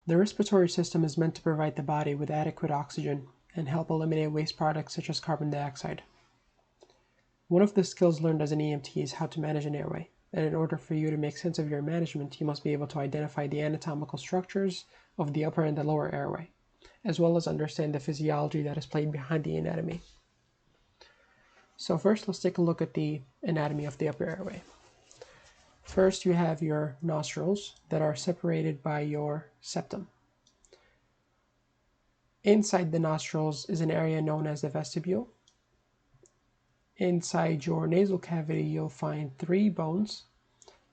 The respiratory system is meant to provide the body with adequate oxygen and help eliminate waste products such as carbon dioxide. One of the skills learned as an EMT is how to manage an airway, and in order for you to make sense of your management, you must be able to identify the anatomical structures of the upper and the lower airway, as well as understand the physiology that is played behind the anatomy. So first, let's take a look at the anatomy of the upper airway. First, you have your nostrils that are separated by your septum. Inside the nostrils is an area known as the vestibule. Inside your nasal cavity, you'll find 3 bones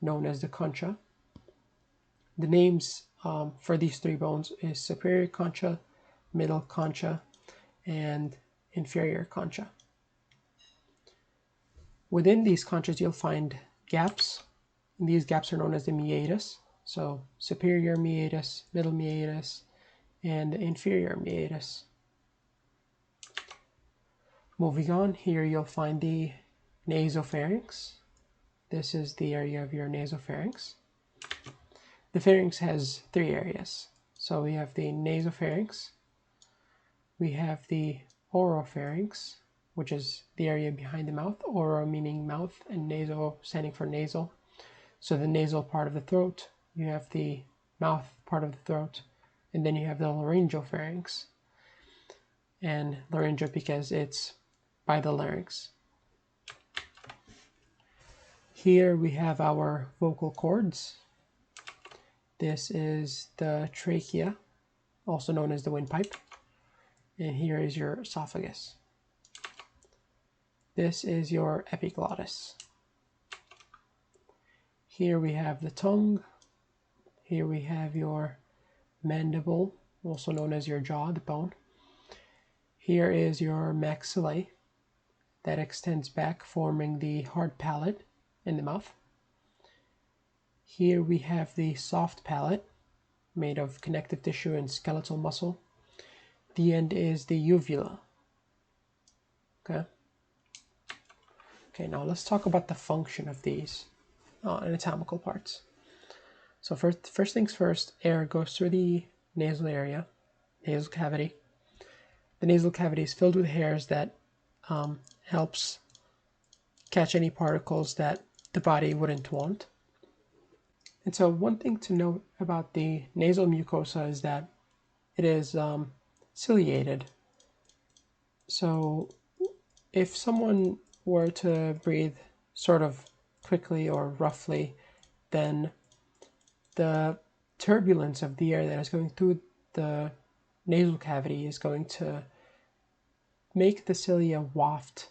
known as the concha. The names for these 3 bones is superior concha, middle concha, and inferior concha. Within these conchas, you'll find gaps. And these gaps are known as the meatus. So superior meatus, middle meatus, and inferior meatus. Moving on, here you'll find the nasopharynx. This is the area of your nasopharynx. The pharynx has 3 areas. So we have the nasopharynx, we have the oropharynx, which is the area behind the mouth, oro meaning mouth, and naso standing for nasal. So the nasal part of the throat, you have the mouth part of the throat, and then you have the laryngopharynx. And laryngo because it's by the larynx. Here we have our vocal cords. This is the trachea, also known as the windpipe. And here is your esophagus. This is your epiglottis. Here we have the tongue. Here we have your mandible, also known as your jaw, the bone. Here is your maxillae that extends back, forming the hard palate in the mouth. Here we have the soft palate, made of connective tissue and skeletal muscle. The end is the uvula. Okay, now let's talk about the function of these anatomical parts. So first things first, air goes through the nasal area, nasal cavity. The nasal cavity is filled with hairs that helps catch any particles that the body wouldn't want. And so one thing to note about the nasal mucosa is that it is ciliated. So if someone were to breathe sort of quickly or roughly, then the turbulence of the air that is going through the nasal cavity is going to make the cilia waft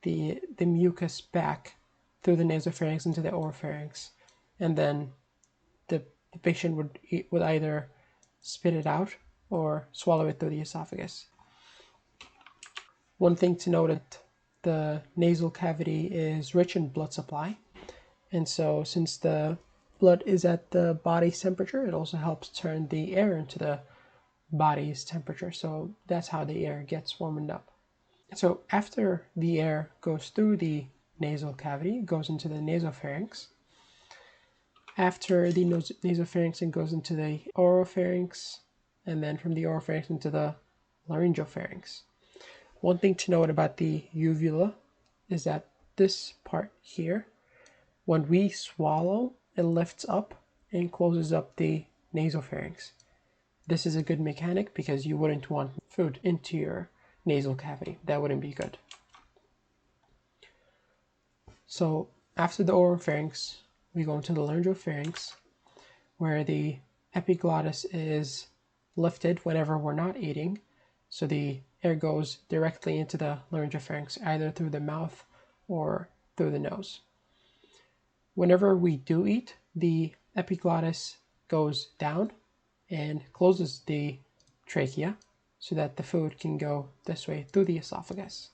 the mucus back through the nasopharynx into the oropharynx, and then the patient would either spit it out or swallow it through the esophagus. One thing to note is the nasal cavity is rich in blood supply, and so since the blood is at the body's temperature, it also helps turn the air into the body's temperature. So that's how the air gets warmed up. So after the air goes through the nasal cavity, it goes into the nasopharynx. After the nasopharynx, it goes into the oropharynx, and then from the oropharynx into the laryngopharynx. One thing to note about the uvula is that this part here, when we swallow, it lifts up and closes up the nasopharynx. This is a good mechanic because you wouldn't want food into your nasal cavity. That wouldn't be good. So after the oropharynx, we go into the laryngopharynx, where the epiglottis is lifted whenever we're not eating. So the air goes directly into the laryngopharynx, either through the mouth or through the nose. Whenever we do eat, the epiglottis goes down and closes the trachea so that the food can go this way through the esophagus.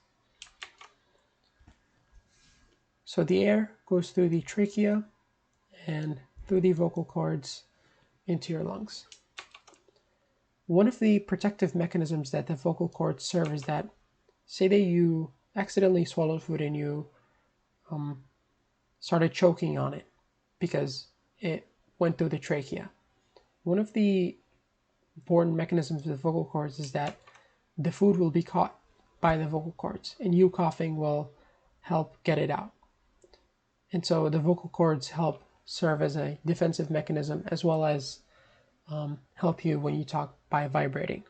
So the air goes through the trachea and through the vocal cords into your lungs. One of the protective mechanisms that the vocal cords serve is that, say that you accidentally swallowed food and you started choking on it because it went through the trachea. One of the important mechanisms with the vocal cords is that the food will be caught by the vocal cords, and you coughing will help get it out. And so the vocal cords help serve as a defensive mechanism as well as help you when you talk by vibrating.